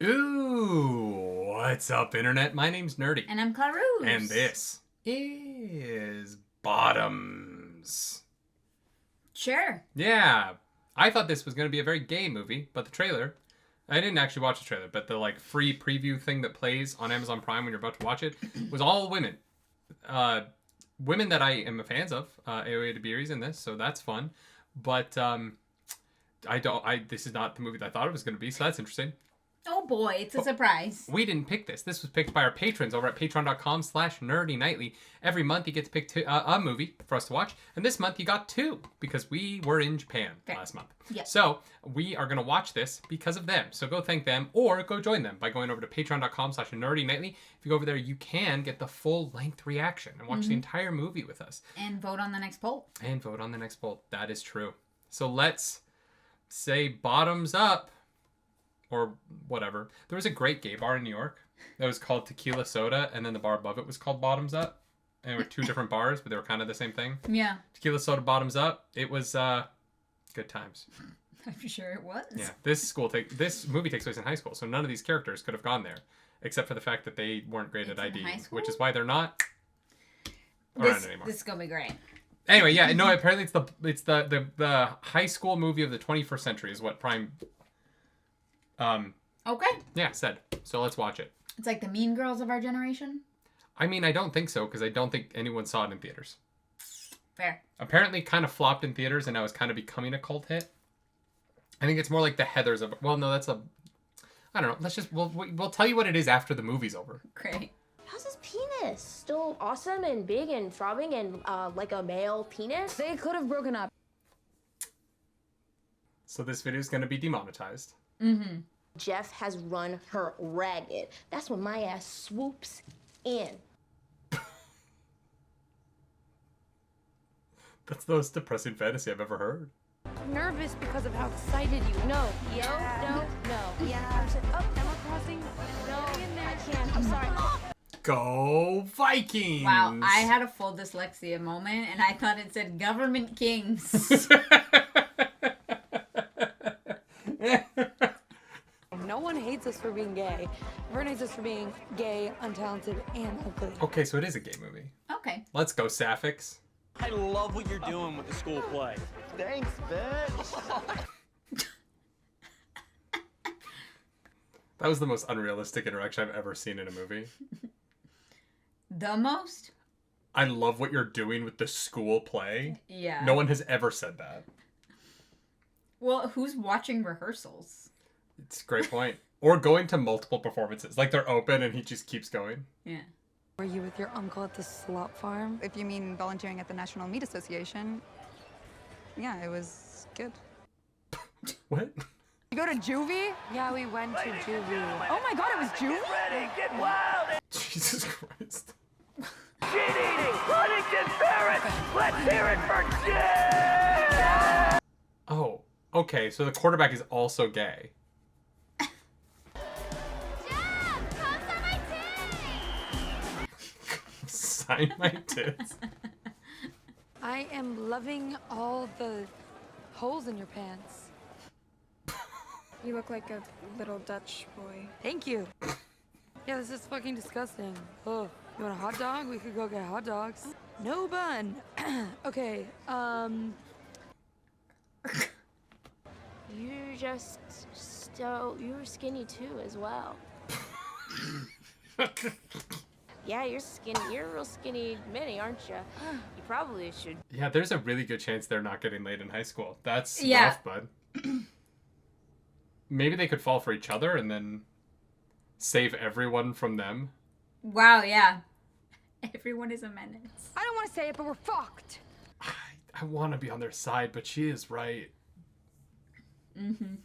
Ooh, what's up, Internet? My name's Nerdy. And I'm Carouse. And this is Bottoms. Sure. Yeah. I thought this was going to be a very gay movie, but the trailer... I didn't actually watch the trailer, but the free preview thing that plays on Amazon Prime when you're about to watch it was all women. Women that I am fans of. Aoya DeBeery's in this, so that's fun. But this is not the movie that I thought it was going to be, so that's interesting. Oh boy, it's a surprise. We didn't pick this. This was picked by our patrons over at patreon.com/nerdynightly. Every month you get to pick a movie for us to watch. And this month you got two because we were in Japan last month. Yep. So we are going to watch this because of them. So go thank them or go join them by going over to patreon.com/nerdynightly. If you go over there, you can get the full length reaction and watch the entire movie with us. And vote on the next poll. That is true. So let's say bottoms up. Or whatever. There was a great gay bar in New York that was called Tequila Soda, and then the bar above it was called Bottoms Up. And there were two different bars, but they were kind of the same thing. Yeah. Tequila Soda, Bottoms Up. It was good times. I'm sure it was. Yeah. This movie takes place in high school, so none of these characters could have gone there, except for the fact that they weren't great at ID, which is why they're not around anymore. This is gonna be great. Anyway, yeah. No, apparently it's the high school movie of the 21st century is what Prime. Okay. Yeah, said. So let's watch it. It's like the Mean Girls of our generation? I mean, I don't think so, because I don't think anyone saw it in theaters. Fair. Apparently kind of flopped in theaters, and now is kind of becoming a cult hit. I think it's more like the Heathers of... Well, no, that's a... I don't know. Let's just... We'll tell you what it is after the movie's over. Great. How's his penis? Still awesome and big and throbbing and like a male penis? They could have broken up. So this video is going to be demonetized. Mm-hmm. Jeff has run her ragged. That's when my ass swoops in. That's the most depressing fantasy I've ever heard. I'm nervous because of how excited you are. No. Yeah. No. Yeah. Oh, Emma Crossing. No. I can't. I'm sorry. Go Vikings! Wow, I had a full dyslexia moment, and I thought it said Government Kings. No one hates us for being gay. Everyone hates us for being gay, untalented, and ugly. Okay, so it is a gay movie. Okay. Let's go, Sapphics. I love what you're doing with the school play. Thanks, bitch. That was the most unrealistic interaction I've ever seen in a movie. The most? I love what you're doing with the school play. Yeah. No one has ever said that. Well, who's watching rehearsals? It's a great point. Or going to multiple performances. Like they're open and he just keeps going. Yeah. Were you with your uncle at the slop farm? If you mean volunteering at the National Meat Association, yeah, it was good. What? You go to juvie? Yeah, we went to juvie. Oh my god, it was juvie? Ready, get wild. Jesus Christ. Shit eating, Huntington Ferret. Let's hear it for shit. Oh, okay. So the quarterback is also gay. Sign my tits. I am loving all the holes in your pants. You look like a little Dutch boy. Thank you. Yeah, this is fucking disgusting. Oh, you want a hot dog? We could go get hot dogs. No bun. Okay, You're just you're skinny too as well. Yeah, you're skinny. You're a real skinny mini, aren't you? You probably should. Yeah, there's a really good chance they're not getting laid in high school. That's rough, bud. Maybe they could fall for each other and then save everyone from them. Wow, yeah. Everyone is a menace. I don't want to say it, but we're fucked. I want to be on their side, but she is right. Mm-hmm.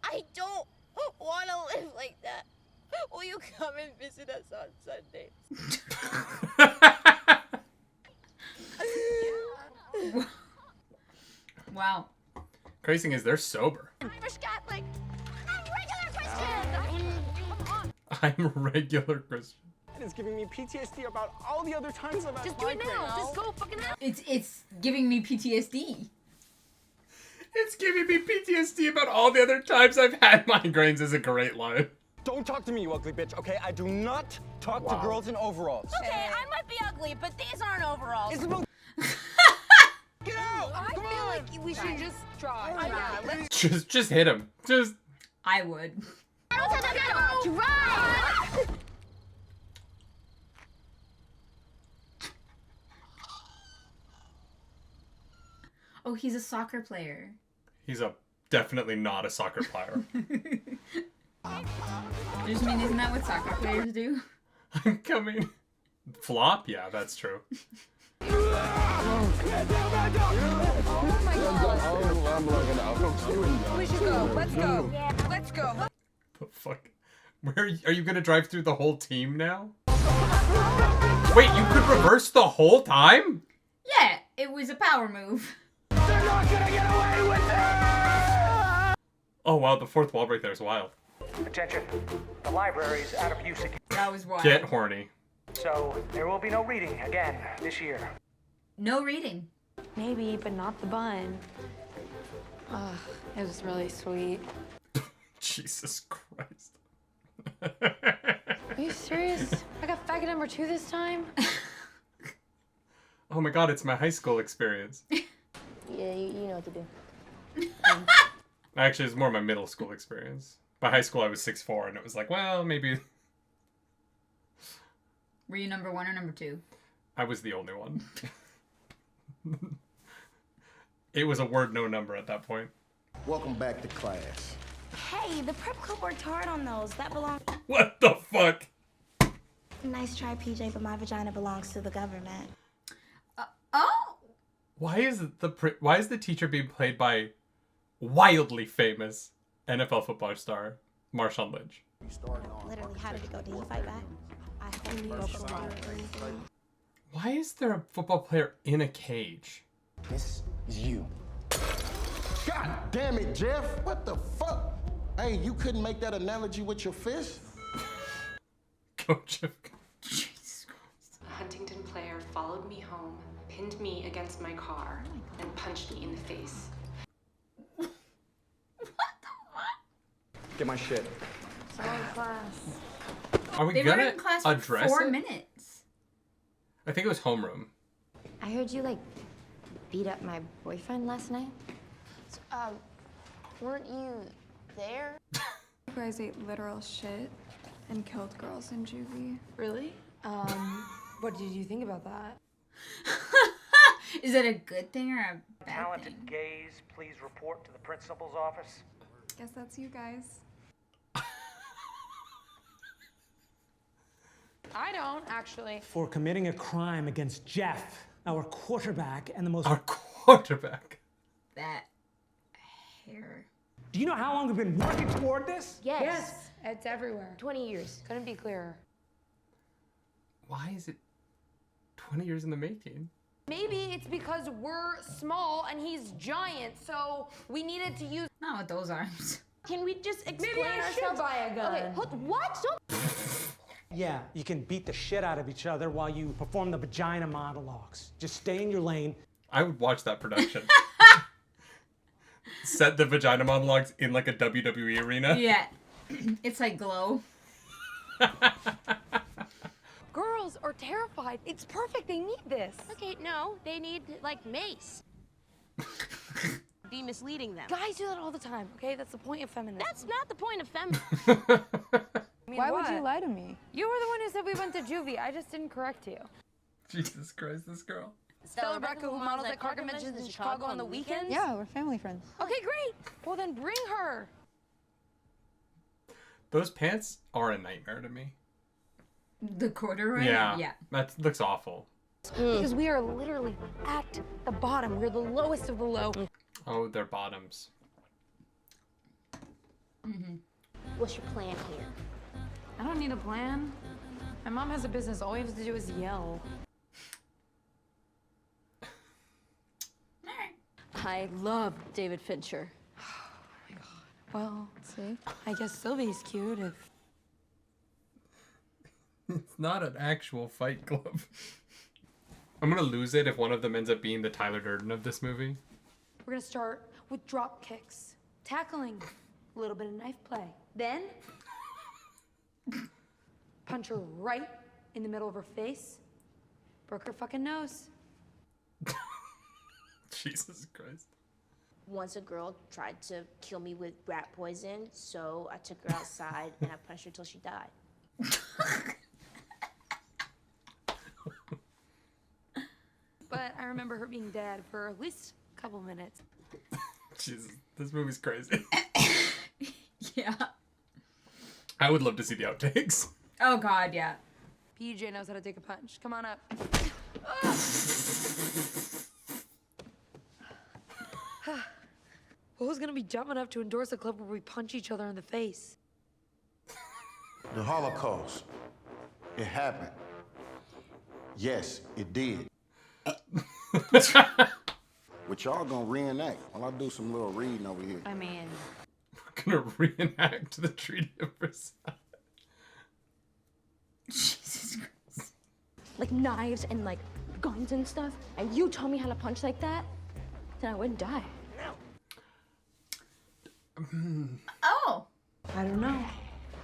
I don't want to live like that. Will you come and visit us on Sundays? Wow. Crazy thing is, they're sober. Irish Catholic. I'm regular Christian. I'm regular Christian. It's giving me PTSD about all the other times I've had Just do it now. Just go fucking now. It's giving me PTSD. It's giving me PTSD about all the other times I've had migraines is a great line. Don't talk to me, you ugly bitch, okay? I do not talk to girls in overalls. Okay, I might be ugly, but these aren't overalls. It's about... Get out! I feel like we should just try. Yeah, let's Just hit him. Just. I would. drive! Oh, he's a soccer player. He's definitely not a soccer player. Just mean, isn't that what soccer players do? I'm coming. Flop? Yeah, that's true. We should go. Let's go. Let's go. The fuck? Where are you gonna drive through the whole team now? Wait, you could reverse the whole time? Yeah, it was a power move. They're not gonna get away with it! Oh wow, the fourth wall break there is wild. Attention, the library is out of use again, That was wild. Get horny. so there will be no reading again this year. No reading. Maybe, but not the bun. Ugh, it was really sweet. Jesus Christ. Are you serious? I got faggot number 2 this time? Oh my god, it's my high school experience. Yeah, you know what to do. Actually, it's more my middle school experience. By high school, I was 6'4", and it was like, well, maybe Were you number 1 or number 2? I was the only one. It was a word no number at that point. Welcome back to class. Hey, the prep club worked hard on those. That belongs. What the fuck? Nice try, PJ, but my vagina belongs to the government. Oh! Why is the teacher being played by wildly famous NFL football star Marshawn Lynch? Literally, how did it go? Did he fight back? I hope he broke the law. Why is there a football player in a cage? This is you. God damn it, Jeff. What the fuck? Hey, you couldn't make that analogy with your fist? Go, Jeff. Jesus Christ. A Huntington player followed me home, pinned me against my car, and punched me in the face. What the fuck? Get my shit. Sorry, class. Are we They were gonna in class for address 4 it? minutes. I think it was homeroom. I heard you, like, beat up my boyfriend last night. Weren't you there? You guys ate literal shit and killed girls in juvie. Really? What did you think about that? Is it a good thing or a bad Talented thing? gays, please report to the principal's office. Guess that's you guys. I don't, actually. For committing a crime against Jeff, our quarterback and the most... Our quarterback. That hair. Do you know how long we've been working toward this? Yes, it's everywhere. 20 years. Couldn't be clearer. Why is it 20 years in the making? Maybe it's because we're small and he's giant, so we needed to use... Not with those arms. Can we just explain Maybe I should ourselves? buy a gun. Okay, what? Don't. Yeah, you can beat the shit out of each other while you perform the vagina monologues. Just stay in your lane. I would watch that production. Set the vagina monologues in like a WWE arena. Yeah. It's like Glow. Girls are terrified. It's perfect. They need this. Okay, no, they need, like, mace. Be misleading them. Guys do that all the time, okay? That's the point of feminism. That's not the point of feminism. I mean, Why would what? you lie to me? You were the one who said we went to juvie. I just didn't correct you. Jesus Christ, this girl. Stella Rebecca, who models at car conventions in Chicago on the weekends? Yeah, we're family friends. Okay, great. Well, then bring her. Those pants are a nightmare to me. The corduroy? Yeah. Yeah. That looks awful. Because we are literally at the bottom. We're the lowest of the low. Oh, they're bottoms. What's your plan here? I don't need a plan. My mom has a business. All we have to do is yell. I love David Fincher. Well, see, I guess Sylvie's cute if... It's not an actual fight club. I'm gonna lose it if one of them ends up being the Tyler Durden of this movie. We're gonna start with drop kicks, tackling, a little bit of knife play. Then, punch her right in the middle of her face, broke her fucking nose. Jesus Christ. Once a girl tried to kill me with rat poison, so I took her outside and I punched her till she died. But I remember her being dead for at least a couple minutes. Jesus, this movie's crazy. Yeah. I would love to see the outtakes. Oh God, yeah. PJ knows how to take a punch. Come on up. Who's gonna be dumb enough to endorse a club where we punch each other in the face? The Holocaust. It happened. Yes, it did. What y'all gonna reenact? While I do some little reading over here. I mean, We're gonna reenact the Treaty of Versailles. Jesus Christ. Like knives and like guns and stuff, and you told me how to punch like that, then I wouldn't die. Oh. I don't know.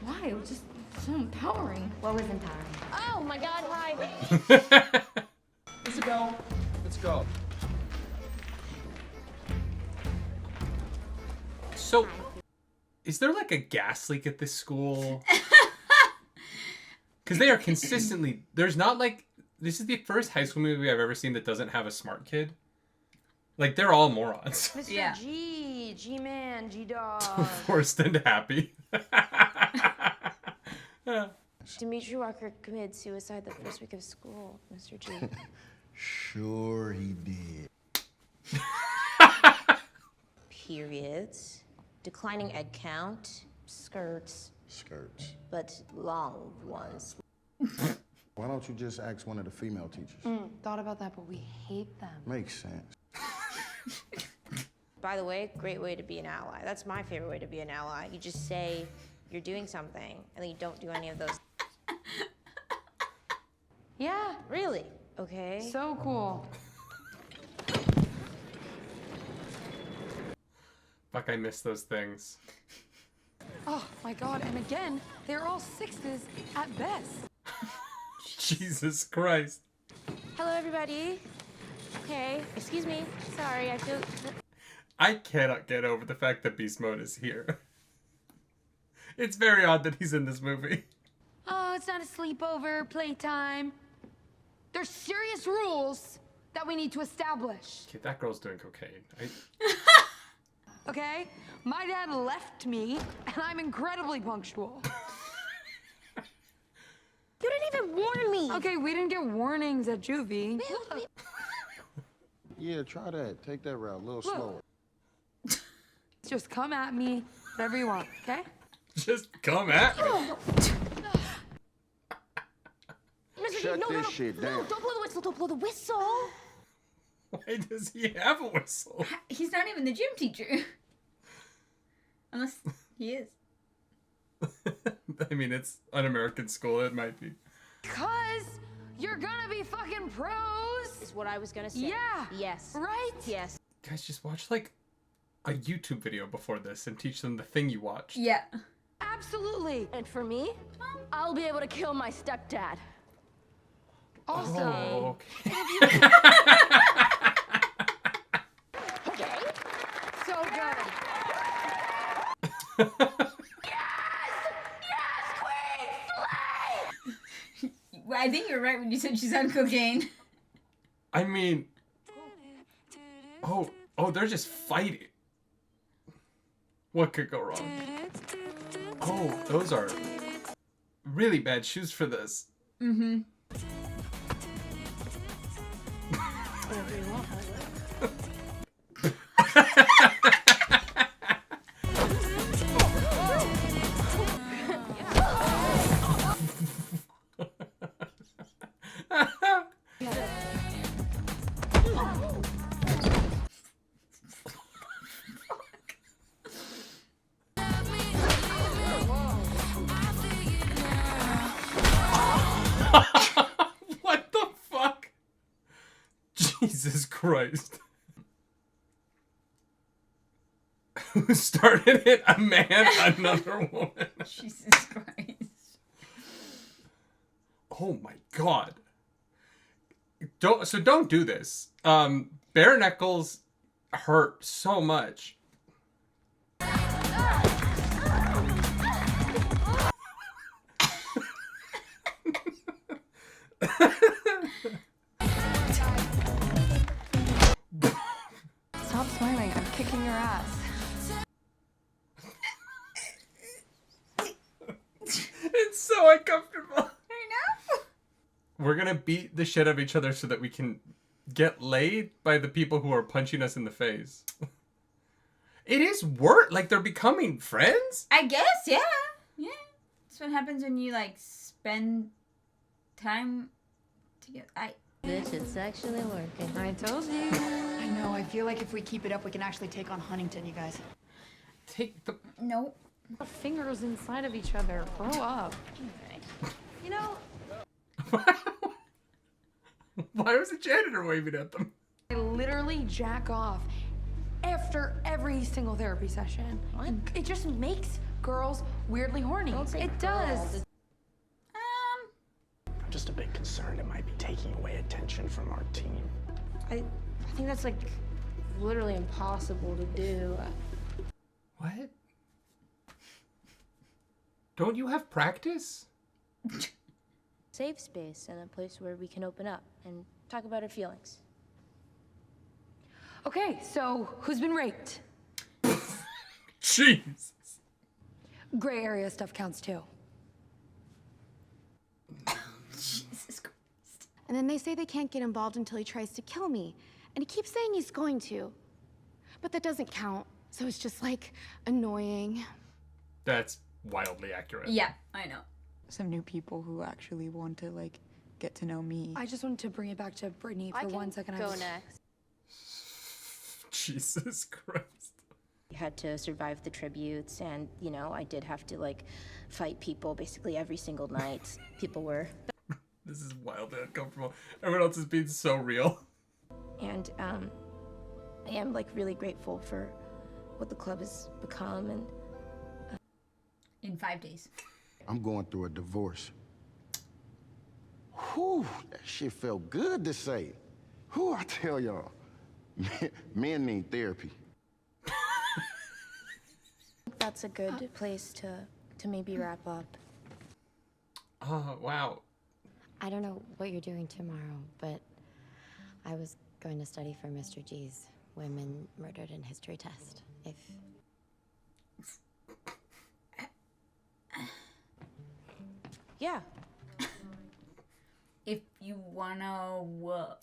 Why? It was just so empowering. What was empowering? Oh my God, hi. Let's go. Let's go. So, is there like a gas leak at this school? Because they are consistently, there's not like, this is the first high school movie I've ever seen that doesn't have a smart kid. Like, they're all morons. Mr. Yeah. G, G-Man, G-Dog. Forced and happy. Dimitri Walker committed suicide the first week of school, Mr. G. Sure he did. Periods, declining egg count, skirts, but long ones. Why don't you just ask one of the female teachers? Thought about that, but we hate them. Makes sense. By the way, great way to be an ally. That's my favorite way to be an ally. You just say you're doing something, and then you don't do any of those. Yeah, Really? Okay. so cool. Fuck, I miss those things. Oh my God, and again, they're all sixes at best. Jesus Christ. Hello, everybody. Okay, excuse me. Sorry, I feel... I cannot get over the fact that Beast Mode is here. It's very odd that he's in this movie. Oh, it's not a sleepover, playtime. There's serious rules that we need to establish. Okay, that girl's doing cocaine. Okay? My dad left me, and I'm incredibly punctual. You didn't even warn me. Okay, we didn't get warnings at juvie. Yeah, try that. Take that route a little slower. Just come at me, whatever you want, okay? Just come at me. Shut this shit down. No, don't blow the whistle. Don't blow the whistle. Why does he have a whistle? He's not even the gym teacher. Unless he is. I mean, it's an American school. It might be. Cause you're gonna be fucking pros. Is what I was gonna say. Yeah. Yes. Right? Yes. Guys, just watch like a YouTube video before this and teach them the thing you watched. Yeah. Absolutely. And for me, I'll be able to kill my stepdad. Also, Oh, okay. Okay. so good. Well, I think you're right when you said she's on cocaine. I mean, oh, they're just fighting. What could go wrong? Oh, those are really bad shoes for this. Mm-hmm. What the fuck? Jesus Christ. Who started it? A man, another woman. Jesus Christ. Oh my god. Don't do this. Bare knuckles hurt so much. Stop smiling. I'm kicking your ass. It's so uncomfortable. I know. We're gonna beat the shit out of each other so that we can get laid by the people who are punching us in the face. It is work. Like, they're becoming friends? I guess, yeah. Yeah. That's what happens when you, like, spend time together. Bitch, it's actually working. I told you. I know, I feel like if we keep it up, we can actually take on Huntington, you guys. Take the... No. Fingers inside of each other. Grow up. You know, Why was the janitor waving at them? I literally jack off after every single therapy session. What? It just makes girls weirdly horny. It does. I'm just a bit concerned it might be taking away attention from our team. I think that's like literally impossible to do. What? Don't you have practice? Safe space and a place where we can open up and talk about our feelings. Okay, so who's been raped? Jesus. Gray area stuff counts too. Jesus Christ. And then they say they can't get involved until he tries to kill me. And he keeps saying he's going to. But that doesn't count. So it's just like annoying. That's wildly accurate. Yeah, I know. Some new people who actually want to like get to know me. I just wanted to bring it back to Brittany for 1 second. Go next. Jesus Christ. We had to survive the tributes, and you know, I did have to like fight people basically every single night. People were. This is wildly uncomfortable. Everyone else is being so real. And I am like really grateful for what the club has become, and In 5 days. I'm going through a divorce. Whew, that shit felt good to say. Whew, I tell y'all, men need therapy. that's a good place to maybe wrap up. Oh, wow. I don't know what you're doing tomorrow, but I was going to study for Mr. G's Women Murdered in History test. If Yeah. If you wanna what?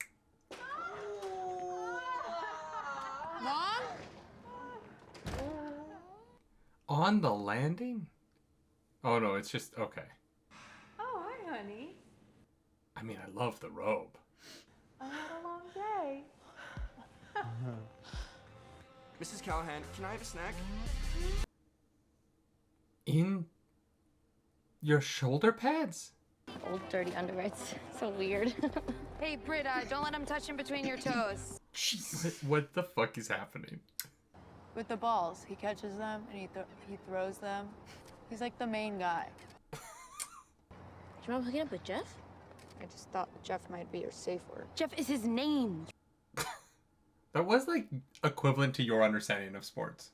Mom? On the landing? Oh no, it's just okay. Oh, hi, honey. I mean, I love the robe. I had a long day. Mrs. Callahan, can I have a snack? In your shoulder pads? old dirty underwear, it's so weird. Hey, Britta, don't let him touch in between your toes. What the fuck is happening? With the balls, he catches them and he throws them. He's like the main guy. Do you want hooking up with Jeff? I just thought Jeff might be your safe word. Jeff is his name. That was like equivalent to your understanding of sports.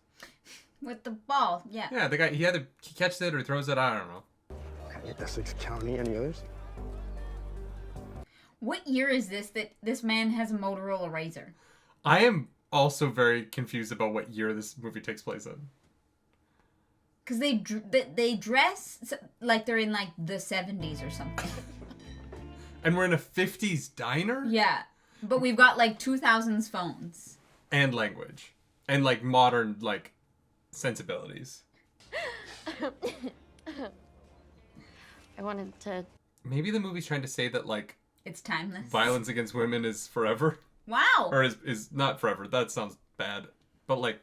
With the ball, yeah. Yeah, the guy, he either catches it or throws it, I don't know. Essex County, any others? What year is this that this man has a Motorola Razr? I am also very confused about what year this movie takes place in. Because they dress like they're in like the 70s or something. And we're in a 50s diner? Yeah, but we've got like 2000s phones. And language. And like modern like sensibilities. I wanted to... Maybe the movie's trying to say that like... It's timeless. Violence against women is forever. Wow. Or is not forever. That sounds bad. But like...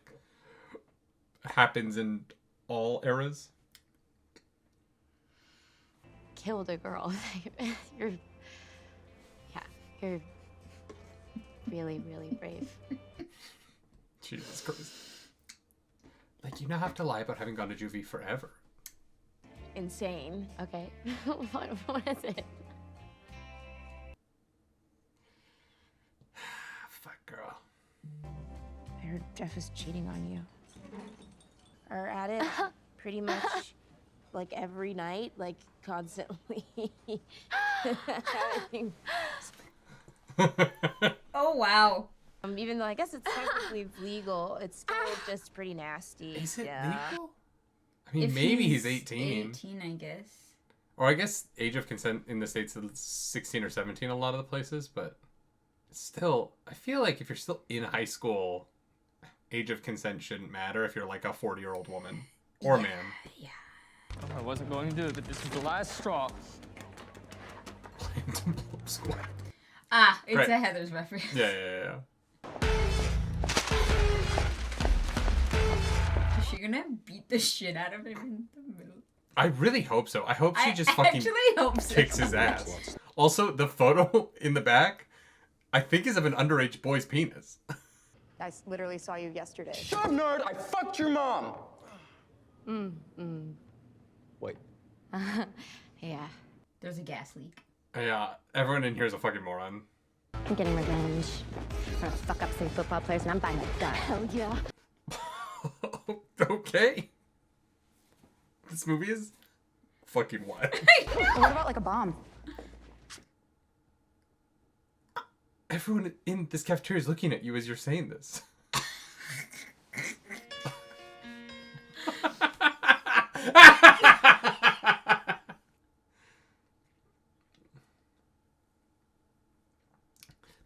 happens in all eras. Killed a girl. You're... Yeah, you're really, really brave. Jesus Christ. Like, you now have to lie about having gone to juvie forever. Insane. Okay. what is it? Fuck, girl. I heard Jeff is cheating on you. Or at it pretty much like every night, like constantly. Oh, wow. Even though I guess it's technically legal, it's still just pretty nasty. Is it yeah. legal? I mean, If maybe he's 18. 18, I guess. Or I guess age of consent in the States is 16 or 17 a lot of the places, but still, I feel like if you're still in high school, age of consent shouldn't matter if you're like a 40-year-old woman or man. Yeah. I wasn't going to do it, but this was the last straw. Ah, it's Right. a Heather's reference. Yeah. Is she gonna beat the shit out of him in the middle? I really hope so. I hope she just I fucking actually hope so. kicks his ass. Also, the photo in the back, I think is of an underage boy's penis. I literally saw you yesterday. Shut up, nerd! I fucked your mom! Wait. Yeah. There's a gas leak. Yeah, everyone in here is a fucking moron. I'm getting revenge. I'm gonna fuck up some football players and I'm buying a gun. Hell yeah. Okay. This movie is fucking wild. What about like a bomb? Everyone in this cafeteria is looking at you as you're saying this.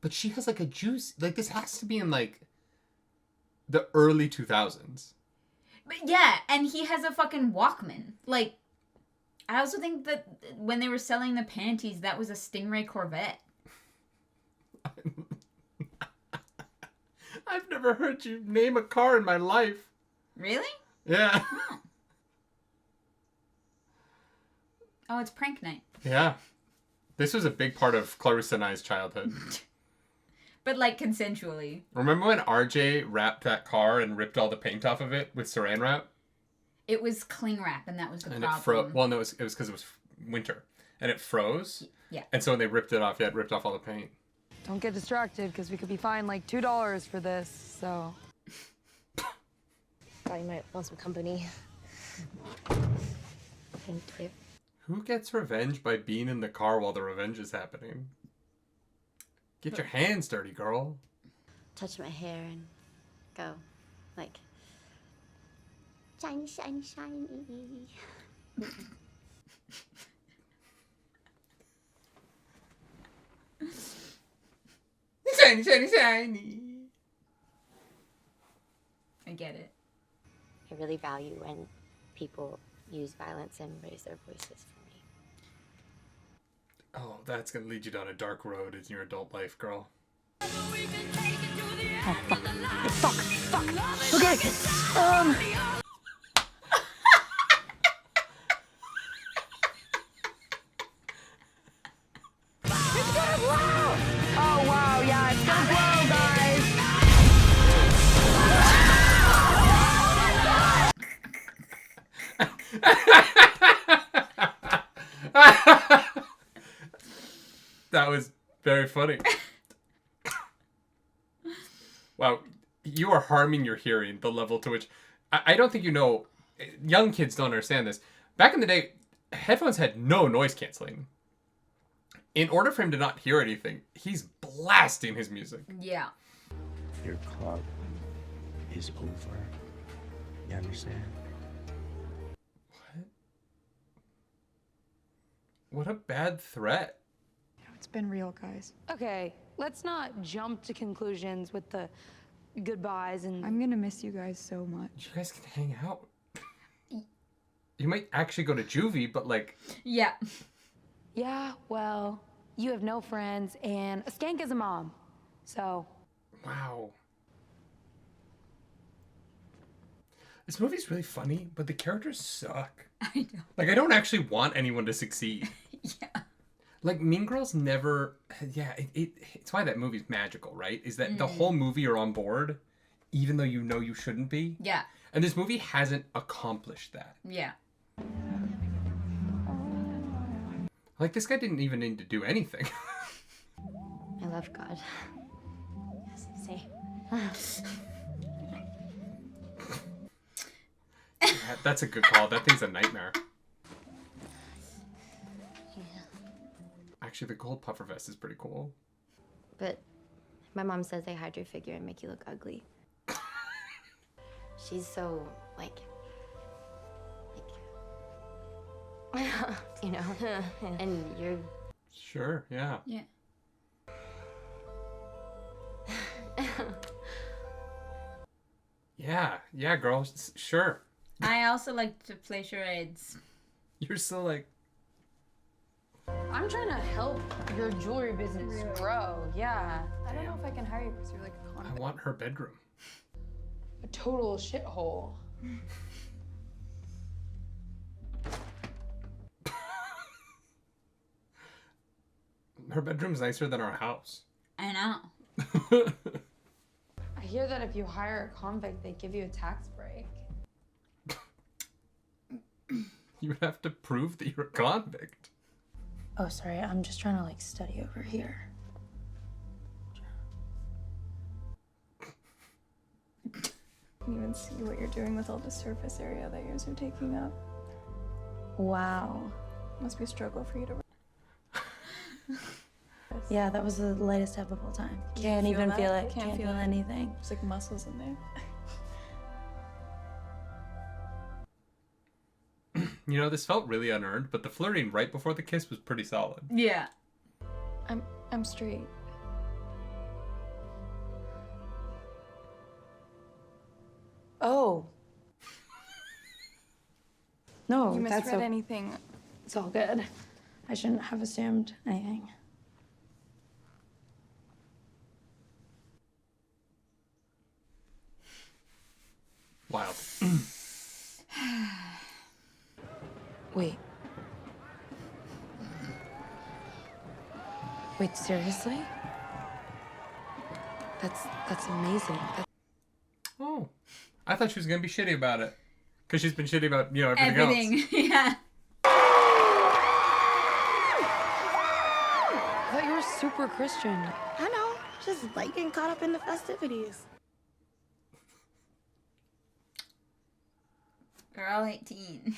But she has like a juice. Like, this has to be in like the early 2000s. But yeah, and he has a fucking Walkman. Like, I also think that when they were selling the panties, that was a Stingray Corvette. I've never heard you name a car in my life. Really? Yeah. Oh, it's prank night. Yeah. This was a big part of Clarissa and I's childhood. But like consensually. Remember when RJ wrapped that car and ripped all the paint off of it with saran wrap? It was cling wrap, and that was the And problem. it froze. Well, no, it was because it was winter. And it froze. Yeah. And so when they ripped it off, it ripped off all the paint. Don't get distracted, because we could be fined like $2 for this, so. Thought you might want some company. Thank you. Who gets revenge by being in the car while the revenge is happening? Get your hands dirty, girl. Touch my hair and go. Like, shiny, shiny, shiny. Shiny, shiny, shiny. I get it. I really value when people use violence and raise their voices for me. Oh, that's gonna lead you down a dark road in your adult life, girl. Fuck. Okay. Oh, wow, yeah, it's gonna blow, guys. That was very funny. Wow, you are harming your hearing, the level to which... I don't think you know... Young kids don't understand this. Back in the day, headphones had no noise canceling. In order for him to not hear anything, he's blasting his music. Yeah. Your club is over. You understand? What a bad threat. It's been real, guys. Okay, let's not jump to conclusions with the goodbyes and... I'm gonna miss you guys so much. You guys can hang out. You might actually go to juvie, but like... Yeah. Yeah, well, you have no friends, and a skank is a mom, so... Wow. This movie's really funny, but the characters suck. I know. Like, I don't actually want anyone to succeed. Yeah. Like, Mean Girls never... Yeah, it's why that movie's magical, right? Is that the whole movie you're on board, even though you know you shouldn't be. Yeah. And this movie hasn't accomplished that. Yeah. Like, this guy didn't even need to do anything. I love God. Yes, see. That's a good call. That thing's a nightmare. Actually, the gold puffer vest is pretty cool. But my mom says they hide your figure and make you look ugly. She's so, like, you know, and you're... Sure, yeah. Yeah. Yeah, girl, sure. I also like to play charades. You're so like... I'm trying to help your jewelry business grow. Yeah. I don't know if I can hire you because you're like a I convict. want her bedroom. A total shithole. Her bedroom's nicer than our house. I know. I hear that if you hire a convict, they give you a tax break. You would have to prove that you're a convict. Oh, sorry. I'm just trying to like study over here. You can even see what you're doing with all the surface area that yours are taking up. Wow. Must be a struggle for you to. Yeah, that was the lightest step of all time. Can't feel even that? feel it. Can't Can't feel feel it. anything. There's like muscles in there. You know, this felt really unearned, but the flirting right before the kiss was pretty solid. Yeah. I'm straight. Oh. No, You that's misread anything. It's all good. I shouldn't have assumed anything. Wild. Wait. Wait, seriously? That's amazing. Oh. I thought she was going to be shitty about it. Because she's been shitty about, you know, everything else. Yeah. I thought you were super Christian. I know. Just like getting caught up in the festivities. We're all 18.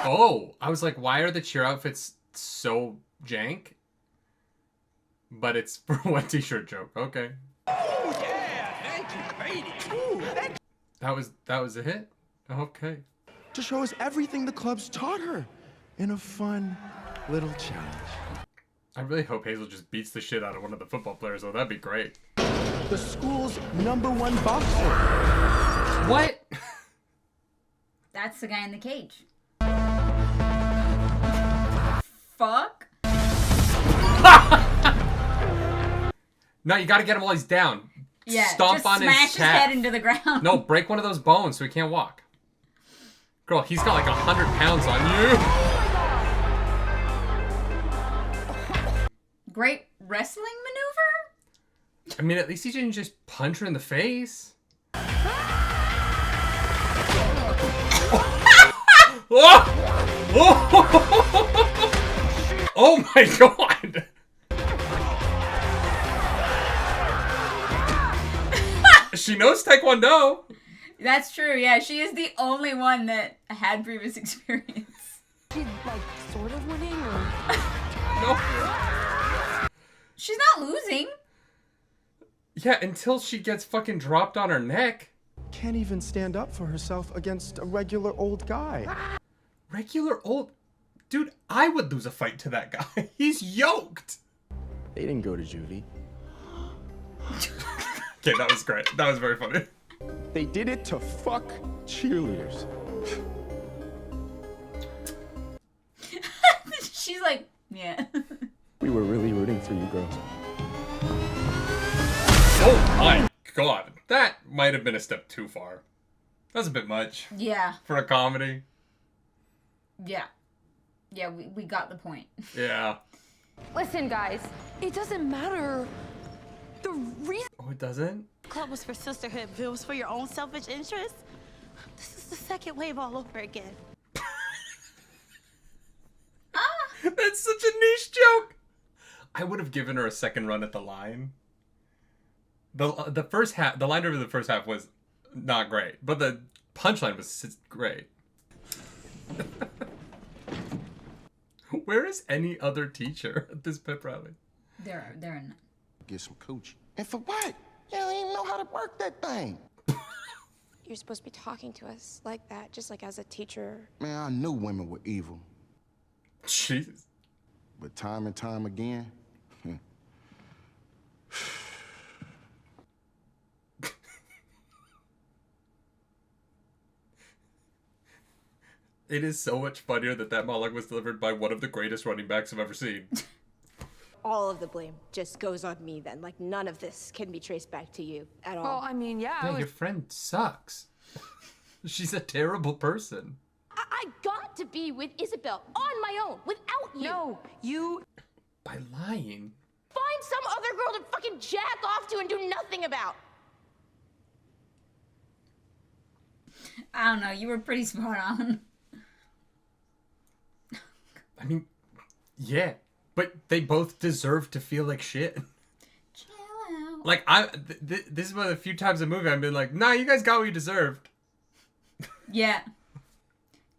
Oh, I was like, why are the cheer outfits so jank? But it's for one t-shirt joke. Okay. Oh, yeah, thank you, baby. Ooh, That was a hit? Okay. To show us everything the club's taught her in a fun little challenge. I really hope Hazel just beats the shit out of one of the football players, though. That'd be great. The school's #1 boxer. What? That's the guy in the cage. Fuck. No, you gotta get him while he's down. Yeah, Stomp just on smash his his calf. head into the ground. No, break one of those bones so he can't walk. Girl, he's got like 100 pounds on you. Great wrestling maneuver? I mean, at least he didn't just punch her in the face. Oh my god! She knows Taekwondo. That's true, yeah. She is the only one that had previous experience. She's like sort of winning or No. She's not losing. Yeah, until she gets fucking dropped on her neck. Can't even stand up for herself against a regular old guy. Regular old... Dude, I would lose a fight to that guy. He's yoked. They didn't go to juvie. Okay, that was great. That was very funny. They did it to fuck cheerleaders. She's like, yeah. We were really rooting for you girls. Oh my god. That might have been a step too far. That's a bit much. Yeah. For a comedy. Yeah. Yeah, we got the point. Yeah. Listen, guys, it doesn't matter The reason Oh, it doesn't? the club was for sisterhood, if it was for your own selfish interest, this is the second wave all over again. That's such a niche joke. I would have given her a second run at the line. The first half, the line over the first half was not great, but the punchline was great. Where is any other teacher at this pep rally? They're in. Get some coochie. And for what? You don't even know how to work that thing. You're supposed to be talking to us like that, just like as a teacher. Man, I knew women were evil. Jesus. But time and time again, it is so much funnier that monologue was delivered by one of the greatest running backs I've ever seen. All of the blame just goes on me then. Like, none of this can be traced back to you at all. Well, I mean, Yeah, your friend sucks. She's a terrible person. I got to be with Isabel on my own, without you. No, you... By lying. Find some other girl to fucking jack off to and do nothing about. I don't know. You were pretty spot on. I mean, yeah. But they both deserve to feel like shit. Chill out. Like, this is one of the few times in the movie I've been like, nah, you guys got what you deserved. Yeah.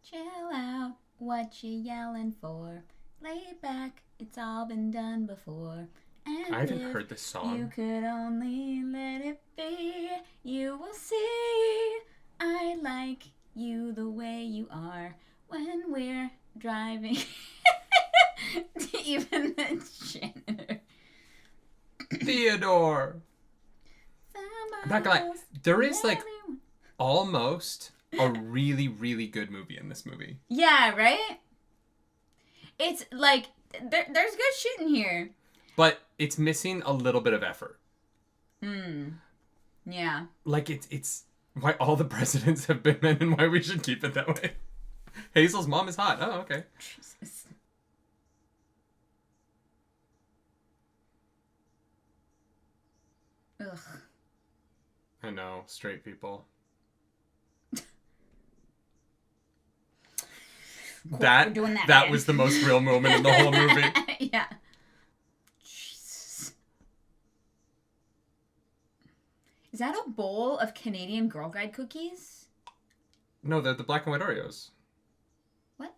Chill out. What you yelling for? Lay back. It's all been done before. And I haven't if heard this song. You could only let it be. You will see. I like you the way you are when we're driving. Even the janitor. Theodore. I'm not gonna lie. There is like almost a really, really good movie in this movie. Yeah, right? It's like, there's good shit in here. But it's missing a little bit of effort. Yeah. Like it's why all the presidents have been men and why we should keep it that way. Hazel's mom is hot. Oh, okay. Jesus. Ugh. I know, straight people. Cool, that we're doing that that again. was the most real moment in the whole movie. Yeah. Jesus. Is that a bowl of Canadian Girl Guide cookies? No, they're the black and white Oreos. What?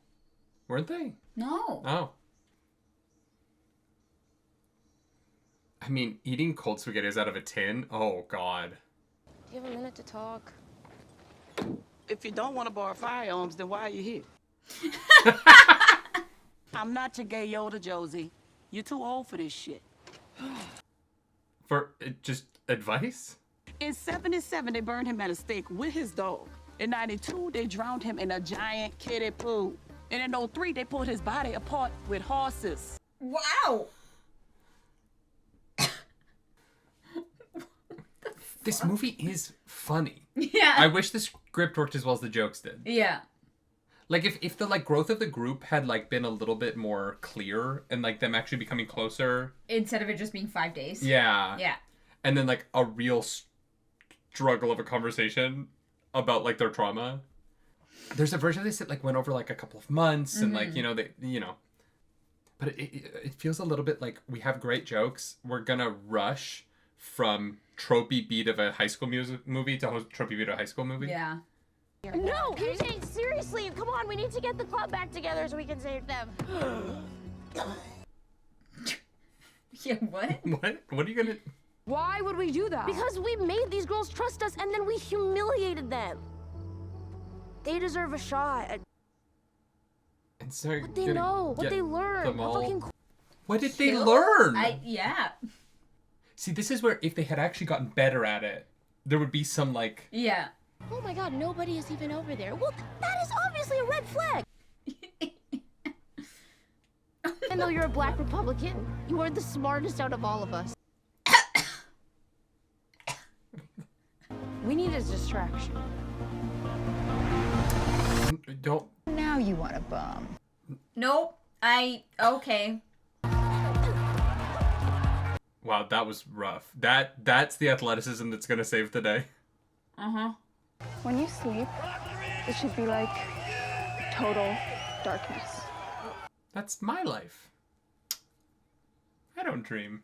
Weren't they? No. Oh. I mean, eating cold spaghettis out of a tin? Oh, God. Do you have a minute to talk? If you don't want to borrow firearms, then why are you here? I'm not your gay Yoda, Josie. You're too old for this shit. For just advice? In 77, they burned him at a stake with his dog. In 92, they drowned him in a giant kiddie pool. And in 03, they pulled his body apart with horses. Wow. This movie is funny. Yeah. I wish the script worked as well as the jokes did. Yeah. Like if the like growth of the group had like been a little bit more clear and like them actually becoming closer. Instead of it just being 5 days. Yeah. Yeah. And then like a real struggle of a conversation about like their trauma. There's a version of this that like went over like a couple of months and like, but it feels a little bit like we have great jokes. We're gonna rush from tropey beat of a high school movie to tropey beat of a high school movie. Yeah. No, PJ, seriously, come on, we need to get the club back together so we can save them. Yeah, what? What? What are you gonna... Why would we do that? Because we made these girls trust us and then we humiliated them. They deserve a shot. And so What they know, what they learn. What did they learn? Yeah. See, this is where if they had actually gotten better at it, there would be some like... Yeah. Oh my god, nobody is even over there. Well, that is obviously a red flag. Even though you're a black Republican, you are the smartest out of all of us. We need a distraction. Don't... Now you want a bomb. Nope. Okay. Wow, that was rough. That's the athleticism that's gonna save the day. Uh-huh. When you sleep, it should be like total darkness. That's my life. I don't dream.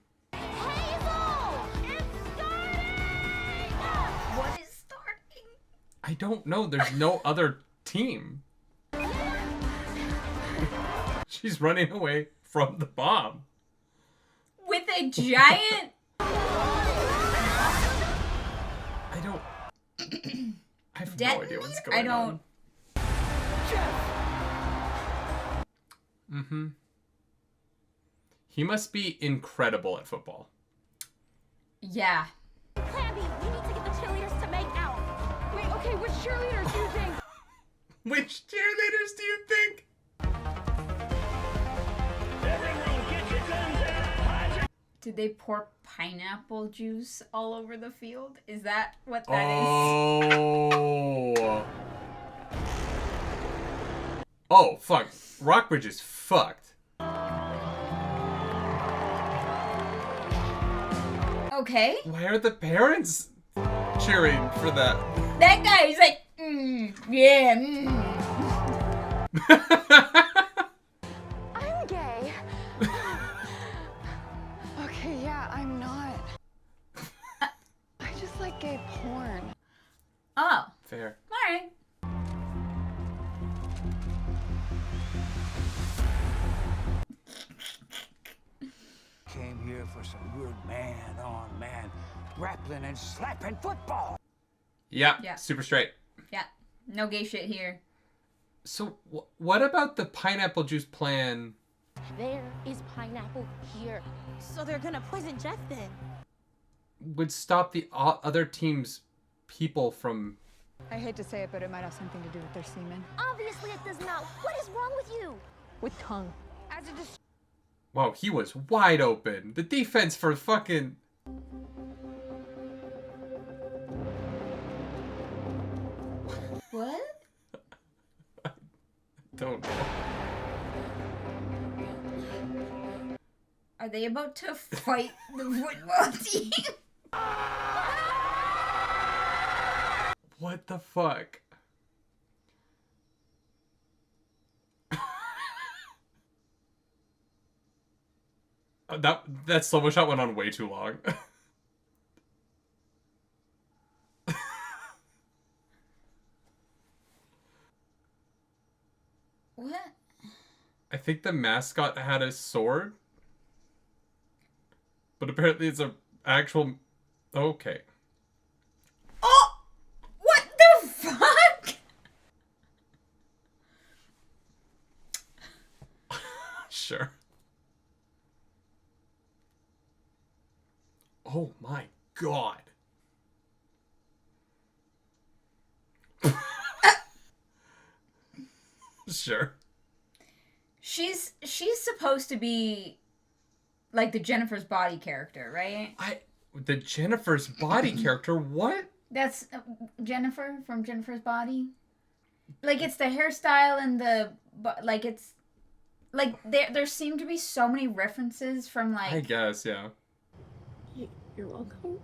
What is starting? I don't know. There's no other team. She's running away from the bomb. With a giant... I have no idea what's going on. Mm-hmm. He must be incredible at football. Yeah. Clappy, we need to get the cheerleaders to make out. Wait, okay, which cheerleaders do you think? Which cheerleaders do you think? Did they pour pineapple juice all over the field? Is that what that is? Oh. Oh, fuck. Rockbridge is fucked. Okay. Why are the parents cheering for that? That guy is like, yeah, I'm gay. Okay, yeah, I'm not. I just like gay porn. Oh. Fair. All right. Came here for some good man-on-man grappling and slapping football. Yeah, super straight. Yeah, no gay shit here. So, what about the pineapple juice plan? There is pineapple here. So they're gonna poison Jeff then? Would stop the other team's people from... I hate to say it, but it might have something to do with their semen. Obviously it does not. What is wrong with you? With tongue. As a Wow, he was wide open. The defense for fucking... What? Don't know. Are they about to fight the football team? What the fuck? That slow-mo shot went on way too long. What? I think the mascot had a sword. But apparently it's a actual... Okay. Oh! What the fuck? Sure. Oh my god. Sure. She's supposed to be like the Jennifer's Body character, right? The Jennifer's Body character? What? That's Jennifer from Jennifer's Body. Like it's the hairstyle and like it's like there seem to be so many references from like I guess, yeah. You're welcome.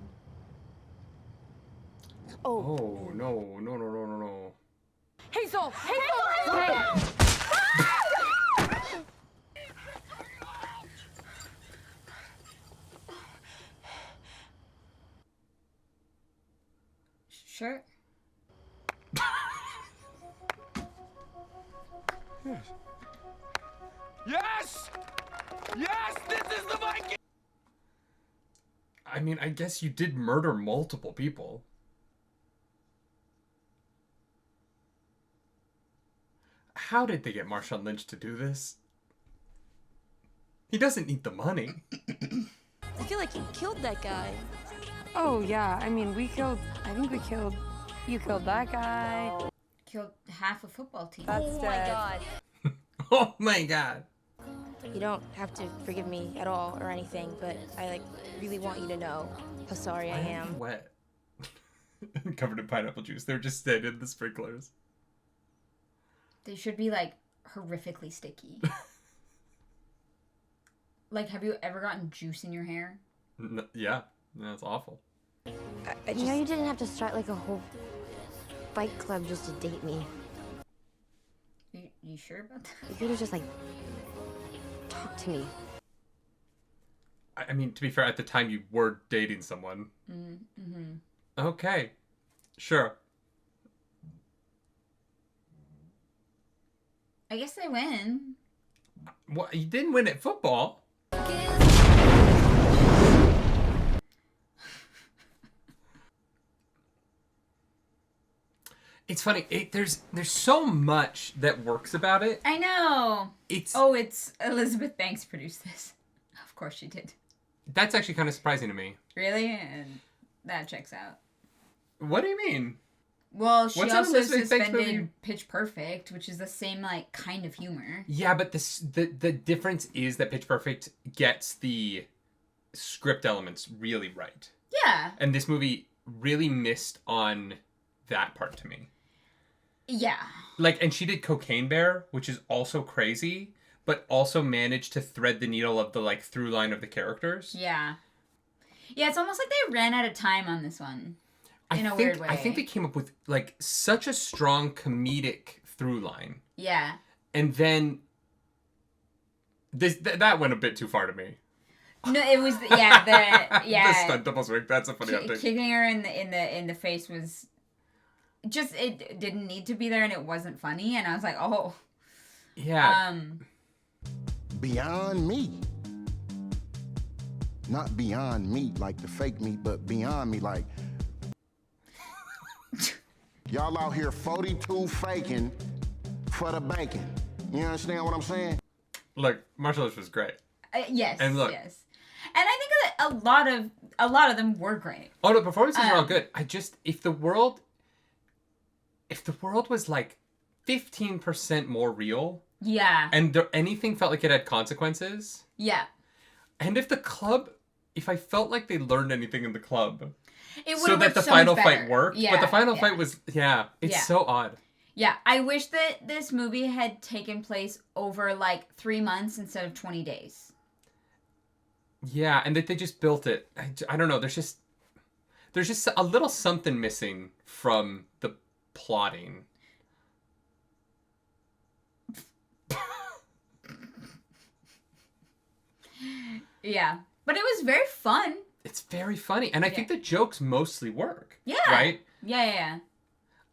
Oh, no. Hazel! Sure. Yes! Yes! This is the Viking! I mean, I guess you did murder multiple people. How did they get Marshawn Lynch to do this? He doesn't need the money. I feel like you killed that guy. Oh, yeah. I mean, you killed that guy. Killed half a football team. Oh my god. Oh my god. You don't have to forgive me at all or anything, but I really want you to know how sorry I am. Wet. Covered in pineapple juice. They're just standing in the sprinklers. They should be like horrifically sticky. Like, have you ever gotten juice in your hair? Yeah, that's awful. You know, you didn't have to start like a whole fight club just to date me. You sure about that? You could have just like talked to me. I mean, to be fair, at the time you were dating someone. Mm-hmm. Okay, sure. I guess they win. Well, you didn't win at football. It's funny. There's so much that works about it. I know. It's Elizabeth Banks produced this. Of course she did. That's actually kind of surprising to me. Really? And that checks out. What do you mean? Well, she What's an also Elizabeth Banks movie? suspended Pitch Perfect, which is the same like kind of humor. Yeah, but the difference is that Pitch Perfect gets the script elements really right. Yeah. And this movie really missed on that part to me. Yeah. Like, and she did Cocaine Bear, which is also crazy, but also managed to thread the needle of the like through line of the characters. Yeah. Yeah, it's almost like they ran out of time on this one. In a weird way. I think they came up with like such a strong comedic through line. Yeah. And then that went a bit too far to me. No, it was the the stunt double swing. That's a funny outtake. Kicking her in the face was just, it didn't need to be there, and it wasn't funny, and I was like, oh. Yeah. Beyond meat. Not beyond meat like the fake meat, but beyond me like y'all out here 42 faking for the bacon. You understand what I'm saying? Look, martial arts was great. Yes. And look. Yes. And I think that a lot of them were great. Oh, the performances are all good. If the world was like 15% more real. Yeah. And anything felt like it had consequences. Yeah. And if I felt like they learned anything in the club. It so that the final fight worked. Yeah, but the final fight was, it's so odd. Yeah, I wish that this movie had taken place over like 3 months instead of 20 days. Yeah, and that they just built it. I don't know. There's just a little something missing from the plotting. Yeah, but it was very fun. It's very funny, and I think the jokes mostly work. Yeah. Right? Yeah.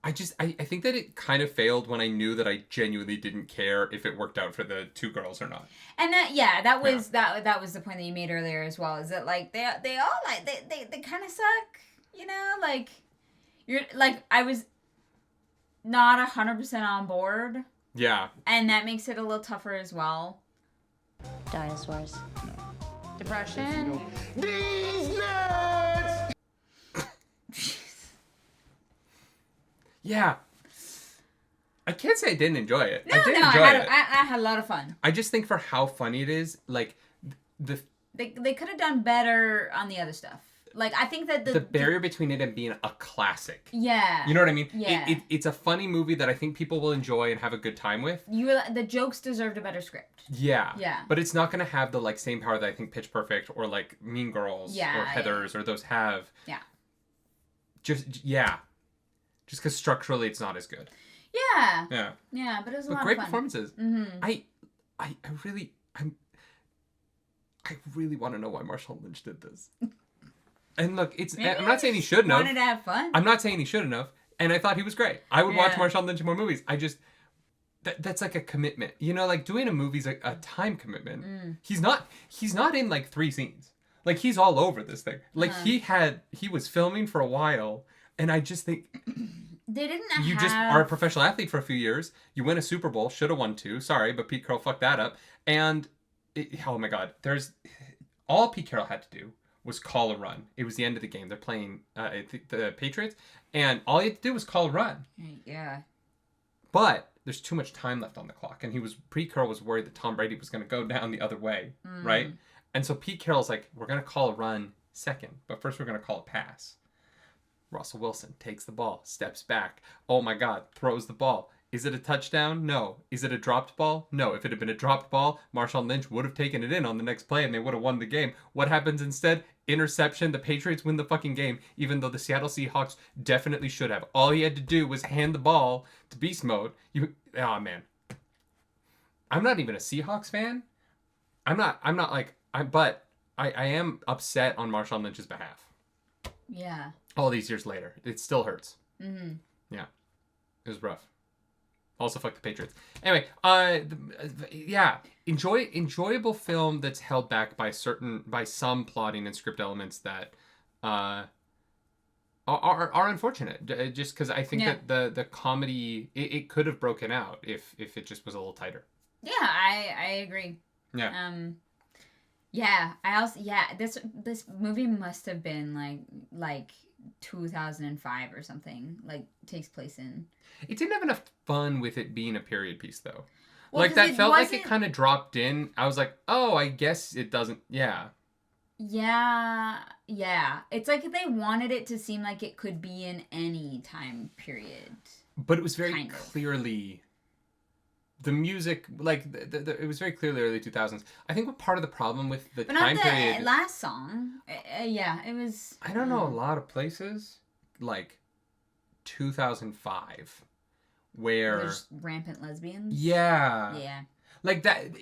I think that it kind of failed when I knew that I genuinely didn't care if it worked out for the two girls or not. And that was the point that you made earlier as well, is that like they all like they kind of suck, you know, like you're like I was not 100% on board. Yeah. And that makes it a little tougher as well. Dinosaurs. Depression. These nuts! Yeah. I can't say I didn't enjoy it. No, I did no, enjoy it. I had a lot of fun. I just think for how funny it is, like They could have done better on the other stuff. Like I think that the barrier between it and being a classic. Yeah. You know what I mean? Yeah. It's a funny movie that I think people will enjoy and have a good time with. The jokes deserved a better script. Yeah. Yeah. But it's not going to have the like same power that I think Pitch Perfect or like Mean Girls or Heathers or those have. Yeah. Just because structurally it's not as good. Yeah. Yeah. Yeah, but it was a lot great of fun. Performances. Mm-hmm. I really want to know why Marshawn Lynch did this. And look, I'm not saying he shouldn't have. Wanted to have fun. I'm not saying he shouldn't have. And I thought he was great. I would watch Marshawn Lynch in more movies. That's like a commitment. You know, like doing a movie's a time commitment. Mm. He's not in like 3 scenes. Like he's all over this thing. Like he was filming for a while, and I just think they didn't you just are a professional athlete for a few years. You win a Super Bowl, should have won 2. Sorry, but Pete Carroll fucked that up. And oh my God, all Pete Carroll had to do was call a run. It was the end of the game. They're playing the Patriots, and all he had to do was call a run. Yeah. But there's too much time left on the clock, and Pete Carroll was worried that Tom Brady was going to go down the other way, right? And so Pete Carroll's like, we're going to call a run second, but first we're going to call a pass. Russell Wilson takes the ball, steps back. Oh my God, throws the ball. Is it a touchdown? No. Is it a dropped ball? No. If it had been a dropped ball, Marshawn Lynch would have taken it in on the next play and they would have won the game. What happens instead? Interception. The Patriots win the fucking game, even though the Seattle Seahawks definitely should have. All he had to do was hand the ball to Beast Mode. Oh, man. I'm not even a Seahawks fan. But I am upset on Marshawn Lynch's behalf. Yeah. All these years later. It still hurts. Mm-hmm. Yeah. It was rough. Also, fuck the Patriots. Anyway, yeah, enjoyable film that's held back by some plotting and script elements that are unfortunate. Just because I think that the comedy it could have broken out if it just was a little tighter. Yeah, I agree. Yeah. This movie must have been like 2005 or something. Like takes place in. It didn't have enough fun with it being a period piece though. Well, like that felt like it kind of dropped in. I was like, oh, I guess it doesn't. Yeah. Yeah. It's like they wanted it to seem like it could be in any time period. But it was very clearly. The music, like, it was very clearly early 2000s. I think what part of the problem with the time period... last song. It was... I don't know a lot of places, like 2005, where... There's rampant lesbians? Yeah. Yeah. Like, that...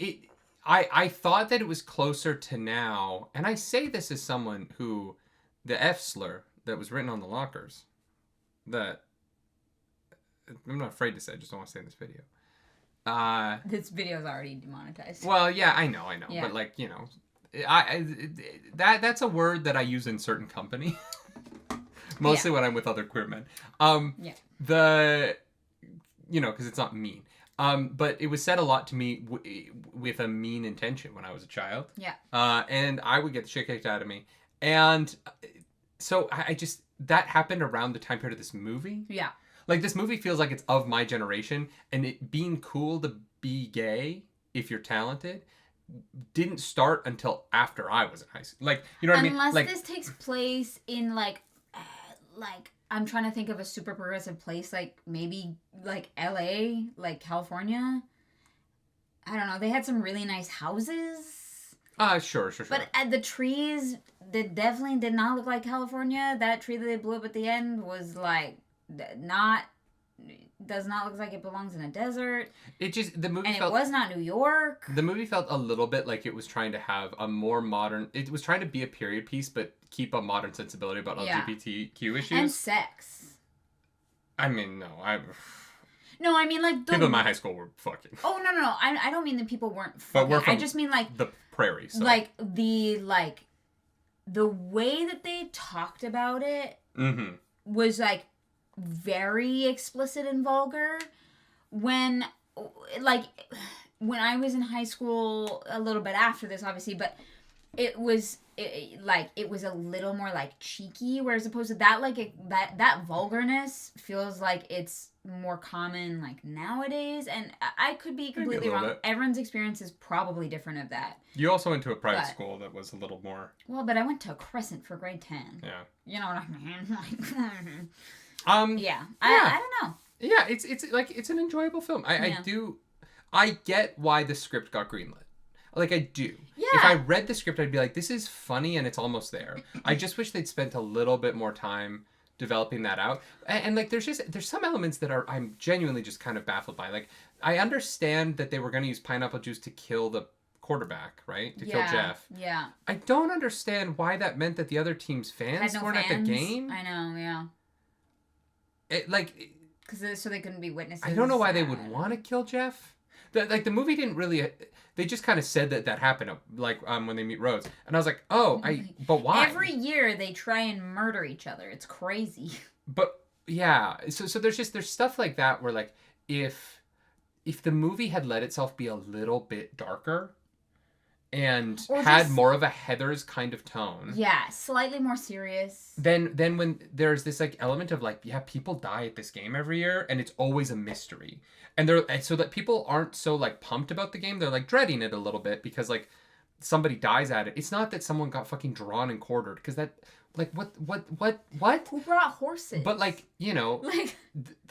I thought that it was closer to now, and I say this as someone who... The F slur that was written on the lockers, that... I'm not afraid to say, I just don't want to say in this video. This video's already demonetized. Well, yeah, I know, Yeah. but like, you know, that's a word that I use in certain company, mostly when I'm with other queer men. Because it's not mean. But it was said a lot to me with a mean intention when I was a child. Yeah. And I would get the shit kicked out of me, and so I just that happened around the time period of this movie. Yeah. Like, this movie feels like it's of my generation, and it being cool to be gay, if you're talented, didn't start until after I was in high school. Like, you know what I mean? Unless Like, this takes place in, like, I'm trying to think of a super progressive place, like, maybe, like, LA, like, California. I don't know. They had some really nice houses. Sure. But the trees, they definitely did not look like California. That tree that they blew up at the end was, like... does not look like it belongs in a desert. The movie and felt... it was not New York. The movie felt a little bit like it was trying to have a more modern... It was trying to be a period piece, but keep a modern sensibility about LGBTQ issues. And sex. I mean, no. No, I mean, like... People in my high school were fucking... Oh, no. I don't mean that people weren't fucking. But we're from I just mean, like... the prairie, so... Like, the way that they talked about it was, like... very explicit and vulgar. When I was in high school, a little bit after this, obviously, but it was a little more like cheeky, whereas opposed to that, like that vulgarness feels like it's more common like nowadays. And I could be completely wrong. Bit. Everyone's experience is probably different of that. You also went to a private school that was a little more. Well, but I went to Crescent for grade 10. Yeah. You know what I mean? I don't know. Yeah, it's an enjoyable film. I get why the script got greenlit. Like, I do. Yeah. If I read the script, I'd be like, this is funny and it's almost there. I just wish they'd spent a little bit more time developing that out. And like, there's some elements that I'm genuinely just kind of baffled by. Like, I understand that they were going to use pineapple juice to kill the quarterback, right? To kill Jeff. Yeah. I don't understand why that meant that the other team's fans weren't at the game. I know, yeah. So they couldn't be witnesses. I don't know why they would want to kill Jeff. The movie didn't really. They just kind of said that happened, when they meet Rose, and I was like, but why? Every year they try and murder each other. It's crazy. But yeah, so there's stuff like that where like if the movie had let itself be a little bit darker. And had more of a Heathers kind of tone. Yeah, slightly more serious. Then when there's this like element of like, yeah, people die at this game every year, and it's always a mystery. And so that people aren't so like pumped about the game, they're like dreading it a little bit because like somebody dies at it. It's not that someone got fucking drawn and quartered, because that Like, what? Who brought horses? But, like, you know, like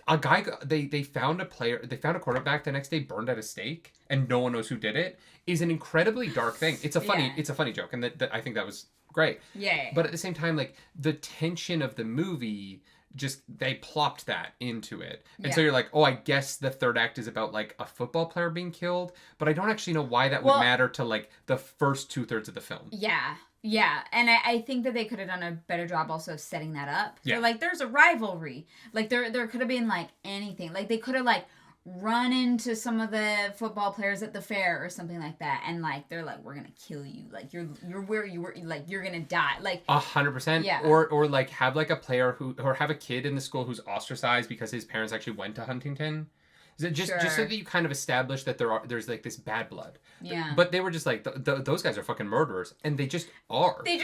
a guy, they found a quarterback the next day burned at a stake, and no one knows who did it, is an incredibly dark thing. It's a funny joke, and that I think that was great. Yeah. But at the same time, like, the tension of the movie, just, they plopped that into it. And so you're like, oh, I guess the third act is about, like, a football player being killed, but I don't actually know why that would matter to, like, the first 2/3 of the film. Yeah. Yeah, and I think that they could have done a better job also of setting that up. Yeah. So, like, there's a rivalry. Like, there could have been, like, anything. Like, they could have, like, run into some of the football players at the fair or something like that. And, like, they're like, we're going to kill you. Like, you're where you were. Like, you're going to die. Like, 100%. Yeah. Or, like, have, like, a player or have a kid in the school who's ostracized because his parents actually went to Huntington. Just so that you kind of establish that there's like this bad blood. Yeah. But they were just like those guys are fucking murderers, and they just are. They're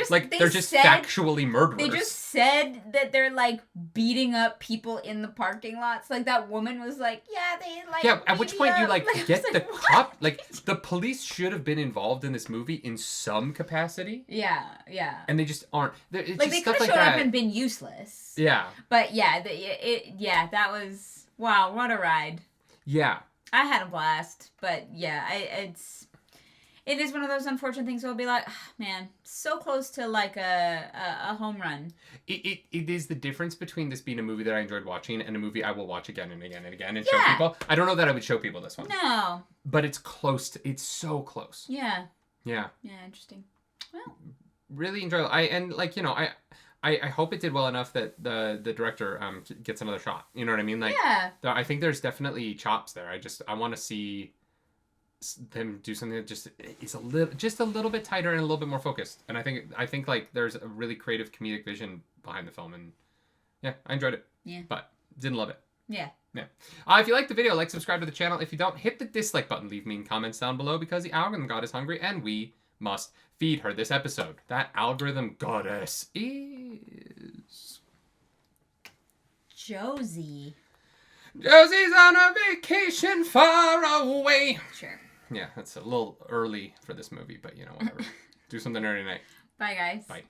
just said, factually murderers. They just said that they're like beating up people in the parking lots. Like that woman was like, yeah, they like. Yeah. At which point you like get the what? cop. Like the police should have been involved in this movie in some capacity. Yeah. Yeah. And they just aren't. It's like just they could stuff have like showed that. up and been useless. Yeah. But yeah, that was wow. What a ride. Yeah. I had a blast, but yeah, it is one of those unfortunate things where I'll be like, oh, man, so close to like a home run. It is the difference between this being a movie that I enjoyed watching and a movie I will watch again and again and again and show people. I don't know that I would show people this one. No. But it's close. It's so close. Yeah. Yeah. Yeah, interesting. Well. Really enjoyable. I hope it did well enough that the director gets another shot. You know what I mean? Like, yeah. I think there's definitely chops there. I want to see them do something that just is a little bit tighter and a little bit more focused. And I think like there's a really creative comedic vision behind the film, and yeah, I enjoyed it. Yeah. But didn't love it. Yeah. Yeah. If you like the video, like, subscribe to the channel. If you don't, hit the dislike button. Leave mean comments down below because the algorithm god is hungry and we must feed her this episode. That algorithm goddess is Josie. Josie's on a vacation far away. Sure. Yeah, that's a little early for this movie, but you know, whatever. Do something early tonight. Bye, guys. Bye.